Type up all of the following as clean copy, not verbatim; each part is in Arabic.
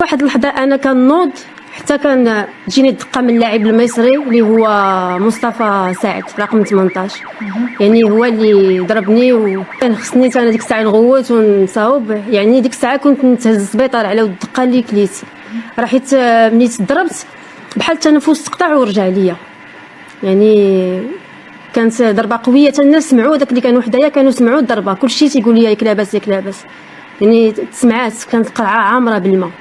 واحد اللحظه انا كنوض حتى كان تجيني دقه من اللاعب المصري اللي هو مصطفى سعد رقم 18. يعني هو اللي ضربني وكان خصني انا ديك الساعه نغوت ونصاوب. يعني ديك الساعه كنت نتهز السبيطار على ود الدقه اللي كليت. راه حيت ملي تضربت بحال التنفس تقطع ورجع ليا. يعني كانت ضربه قويه حتى الناس سمعوا داك اللي كانوا حدايا كانوا سمعوا الضربه كلشي تيقول لي ياك لاباس ياك لاباس. يعني تسمعات كانت القرعه عامره بالماء.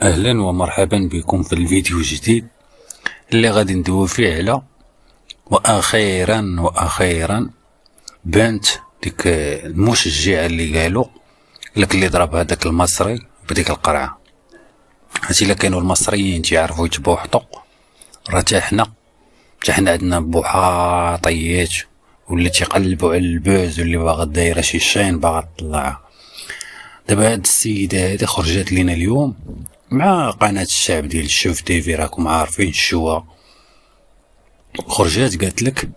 اهلا ومرحبا بكم في الفيديو الجديد اللي غادي ندوي فيه على واخيرا بانت ديك المشجع اللي قالوا لك اللي ضرب هذاك المصري بديك القرعه. هادشي الا كانوا المصريين تيعرفوا يتبوحطوا راه حتى حنا عندنا بوحاطيات واللي تيقلبوا على البوز واللي باغا دايره شي شين باغا تطلعها. دابا هاد السيده هادي خرجت لينا اليوم مع قناه الشعب ديال الشوف تيفي، راكم عارفين الشوا. خرجت قالت لك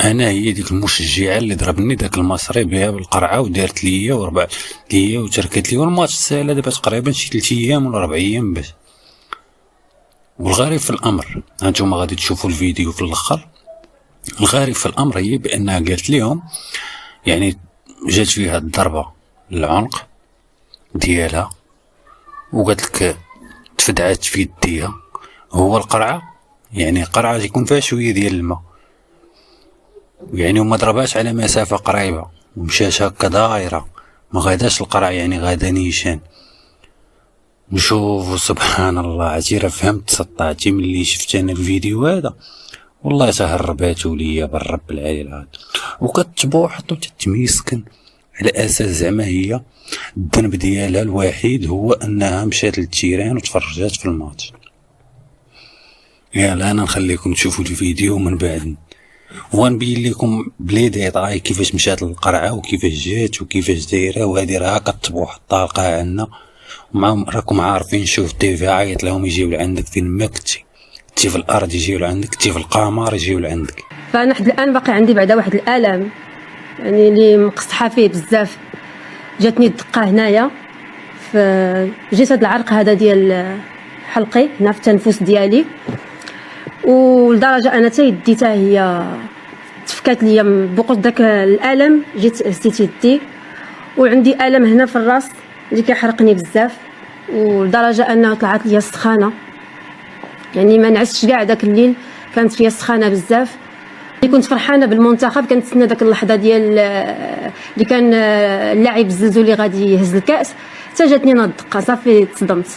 انا هي ديك المشجعه اللي ضربني داك المصري بها بالقرعه ودارت ليا وربعت ليا وتركت لي، والماتش سالا دابا تقريبا شي 3 ايام ولا 4 ايام باش. والغريب في الامر هانتوما غادي تشوفوا الفيديو في الاخر. الغريب في الامر هي بانها قالت لهم يعني جات فيها الضربه للعنق ديالها وقالت لك تفدعات في يديها. هو القرعه يعني قرعه يكون فيها شويه ديال الماء، يعني وما ضرباش على مسافه قريبه ومشاش هكا دايره، ما غاداش القرع يعني غادا نيشان. نشوف سبحان الله عتي راه فهمت سطعتي ملي شفت انا الفيديو هذا. والله تهرباتو ليا بالرب العالي العظيم وكتبوحط وتتميسكن على اساس زعما هي الذنب ديالها الوحيد هو انها مشات للتيران وتفرجات في الماتش. يلا انا نخليكم تشوفوا الفيديو من بعد ونبين لكم بلي طاي كيفاش مشات للقرعه وكيفاش جات وكيفاش دايره. وهذه راه كتبوح الطالقه عندنا ومعهم راكم عارفين. شوف تيفي عيط لهم يجيو لعندك فين ما كنتي في الارض يجيو لعندك، في القمر يجيو لعندك. فانا حد الان باقي عندي بعدا واحد الالم يعني اللي مقصحه فيه بزاف. جاتني الدقه هنايا في جسد العرق هذا ديال حلقي هنا في التنفس ديالي، ولدرجه انا حتى يدي حتى هي تفكات ليا بوقت داك الالم. جيت هزيت يدي وعندي الم هنا في الراس اللي كيحرقني بزاف، ولدرجه انها طلعت ليا السخانه. يعني ما نعستش كاع داك الليل، كانت فيا السخانه بزاف. كنت فرحانه بالمنتخب، كنتسنى داك اللحظه ديال اللي كان اللاعب الزلزول اللي غادي يهز الكاس. حتى جاتني انا الدقه صافي تصدمت.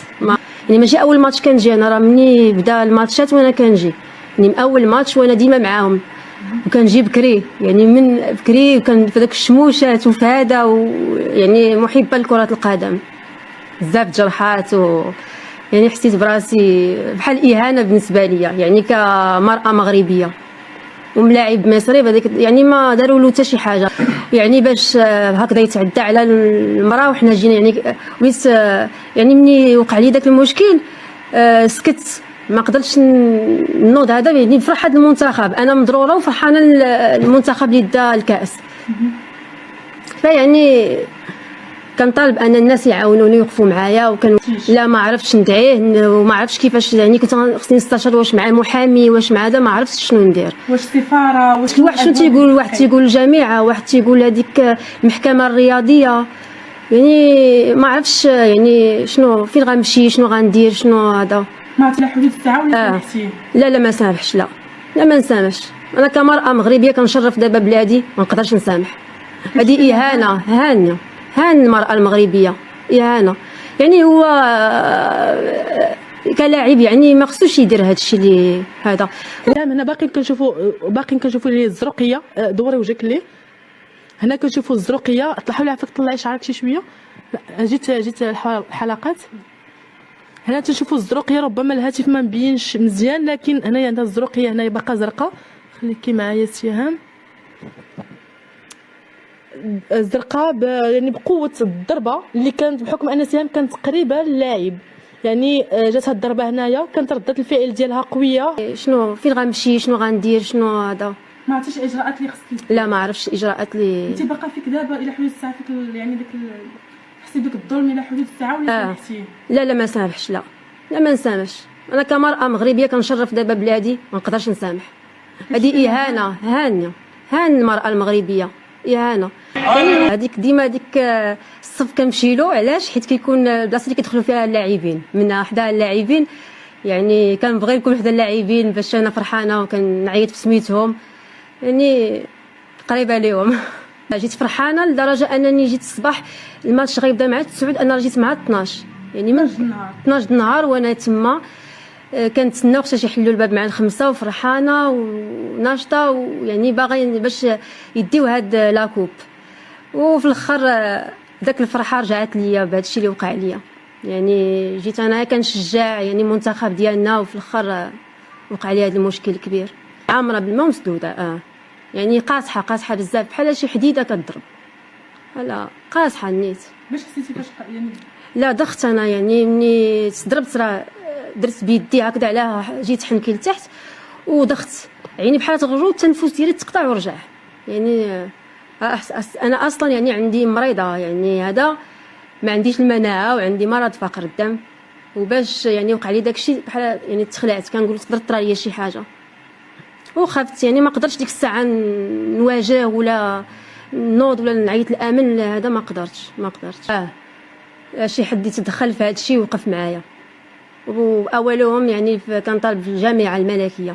يعني ماشي اول ماتش كنجي انا، راه مني بدا الماتشات وانا كنجي. يعني من اول ماتش وانا ديما معاهم وكنجي بكري، يعني من بكري وكان في داك الشموشات وفي هذا يعني محبه لكره القدم. بزاف جرحات يعني حسيت براسي بحال اهانه بالنسبه ليا يعني كمراه مغربيه وملاعب مصري بهذيك. يعني ما داروا له حتى شي حاجه يعني باش هكذا يتعدى على المراه وحنا جينا. يعني وليت يعني مني وقع لي داك المشكل سكت، ما قدرتش نوض. هذا يعني بفرحه المنتخب، انا مضروره وفرحانه المنتخب اللي دا الكاس. فيعني كنطالب ان الناس يعاونوني يوقفوا معايا. وكان لا ما عرفتش ندعيه وما عرفتش كيفاش. يعني كنت خصني نستشر واش مع محامي واش مع هذا، ما عرفتش شنو ندير. واش سفاره واش واحد شنو تيقول، واحد تيقول الجامعه، واحد تيقول هذيك المحكمه الرياضيه. يعني ما عرفتش يعني شنو فين غنمشي شنو غندير شنو هذا. ما على حدود الساعه ولا سامحتيه؟ لا ما سامحش. لا ما نسامحش. انا كمراه مغربيه كنشرف دابا بلادي ما نقدرش نسامح. هذه اهانه، هان المرأة المغربية إهانة. يعني هو كلاعب يعني ما خصوش يدير هذا الشيء اللي هذا. هنا باقيين كنشوفوا لي الزروقيه. دوري وجهك ليه هنا كنشوفوا الزروقيه. طلعوا لها فيك طلعي شعرك شي شويه. لا جيت الحلقات هنا تنشوفوا الزروقيه. ربما الهاتف ما مبينش مزيان لكن هنايا عندها الزروقيه هنايا باقا زرقاء. خليكي معايا سهام. الزرقاء يعني بقوه الضربه اللي كانت بحكم ان سهام كانت قريبه للاعب. يعني جاتها الضربه هنايا كانت رده الفعل ديالها قويه. شنو فين غنمشي شنو غندير شنو هذا. ما عرفتيش الاجراءات اللي خصك؟ لا ما عرفتش الاجراءات اللي انت باقا فيك دابا الى حدود الساعه فيك يعني ديك حسي بك الظلم الى حدود الساعه ولا سامحتيه؟ لا ما سامحش، لا ما نسامحش. انا كمرأة مغربية كنشرف دابا بلادي ما نقدرش نسامح. هذه إهانة، هان المرأة المغربية، إهانة. هذيك ديما ديك الصف كنمشي له، علاش؟ حيت كيكون البلاصه اللي كيدخلوا فيها اللاعبين، من حدا اللاعبين يعني كنبغي نكون حدا اللاعبين باش انا فرحانه وكنعيط بسميتهم، يعني قريبه ليهم. جيت فرحانه لدرجه انني جيت الصباح الماتش غيبدا مع 9، انا جيت مع 12، يعني من 12 النهار وانا تما كنتسناو خصهم يحلوا الباب مع 5 وفرحانه وناشطه، ويعني باغي باش يديو هاد لاكوب. وفي الاخر داك الفرحه رجعت ليا بهذا الشيء اللي وقع ليا. يعني جيت انا كنشجع يعني المنتخب ديالنا، وفي الاخر وقع لي هذا المشكل الكبير. عامره بالماء مسدوده، يعني قاصحه بزاف، بحال شي حديده كتضرب. لا قاصحه نيت. باش حسيتي فاش يعني؟ لا ضغط انا، يعني ملي تضربت راه درت بيدي هكذا على جيت حنكي لتحت وضغط، يعني بحال تغرو التنفس ديالي تقطع ورجع. يعني انا اصلا يعني عندي مريضه، يعني هذا ما عنديش المناعه وعندي مرض فقر الدم، وباش يعني وقع لي داكشي بحال يعني تخلعت، كنقول تقدر طرا ليا شي حاجه وخفت. يعني ما قدرتش ديك الساعه نواجه ولا نوض ولا نعيط الامن، هذا ما قدرتش. شي حد يتدخل في هذا الشيء ووقف معايا، واولهم يعني كان طالب في الجامعه الملكيه.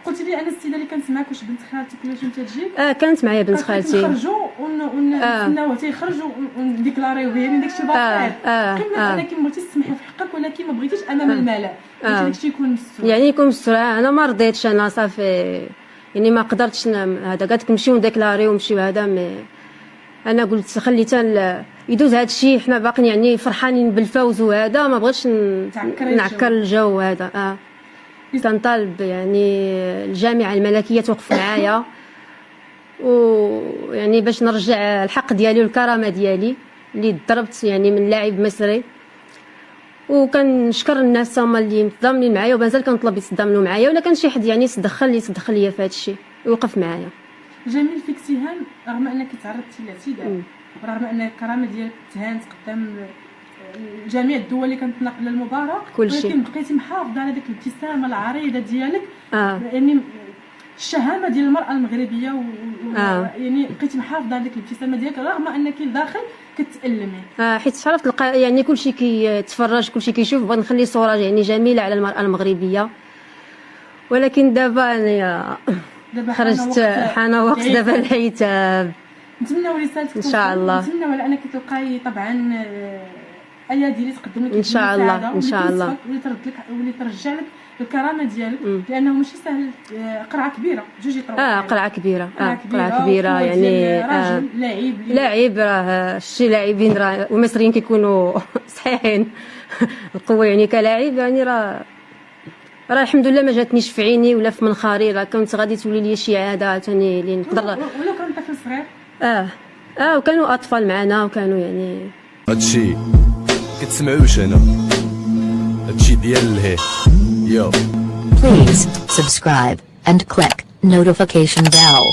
قلتي لي انا السيده اللي كانت معاك واش بنت خالتك ولا شنو تجي؟ كانت معايا بنت خالتي. نخرجوا ونستناو حتى يخرجوا ونديكلاريو به، يعني داكشي باطل. قلنا انك ما بغيتيش تسمحي في حقك، ولكن ما بغيتيش امام الملأ داكشي يكون مستور. يعني يكون مستور. انا ما رضيتش، انا صافي يعني ما قدرتش هذا قالت نمشيو نديكلاريو ونمشيو هذا. انا قلت خلي حتى يدوز هذا الشيء، حنا باقيين يعني فرحانين بالفوز وهذا، ما بغيتش نعكر الجو هذا. كنطالب يعني الجامعه الملكيه توقف معايا، ويعني باش نرجع الحق ديالي والكرامه ديالي اللي ضربت يعني من لاعب مصري. وكنشكر الناس هما اللي متضامنين معايا، ومازال كنطلب يتضامنوا معايا، ولا كان شي حد يعني يتدخل ليا في هذا الشيء ويوقف معايا. جميل فيك سهام، رغم انك تعرضتي للاعتداء، ورغم ان الكرامه ديالك تهانت قدام جميع الدول اللي كانت ناقله المباراه، ولكن بقيتي محافظه على ديك الابتسامه العريضه ديالك. يعني الشهامه ديال المراه المغربيه يعني بقيتي محافظه على ديك الابتسامه ديالك رغم انك داخل كتألمي. حيت شرفت تلقى يعني كلشي كيتفرج، كلشي كيشوف، بغيت نخلي صوره يعني جميله على المراه المغربيه. ولكن دابا خرجت، حان وقت دابا العتاب. نتمنوا رسالتك ان شاء الله، نتمنوا على انك تلقاي طبعا ايادي اللي تقدم لك ان شاء الله، ان شاء الله، واللي ترد لك واللي ترجع لك الكرامه ديالك، لانه ماشي سهل. قرعه كبيره جوج يطروا، قرعه كبيره يعني راجل لاعب راه شي لاعبين راه المصريين كيكونوا صحيحين القوه، يعني كلاعب يعني راه الحمد لله ما جاتنيش في عيني ولا في منخاري، راه كنت غادي تولي لي شي عاده ثاني اللي نقدر. ولو كان طفل صغير وكانوا اطفال معنا، وكانوا يعني هادشي كتسمعوش هنا، هادشي ديال الهي. Yo. Please subscribe and click notification bell.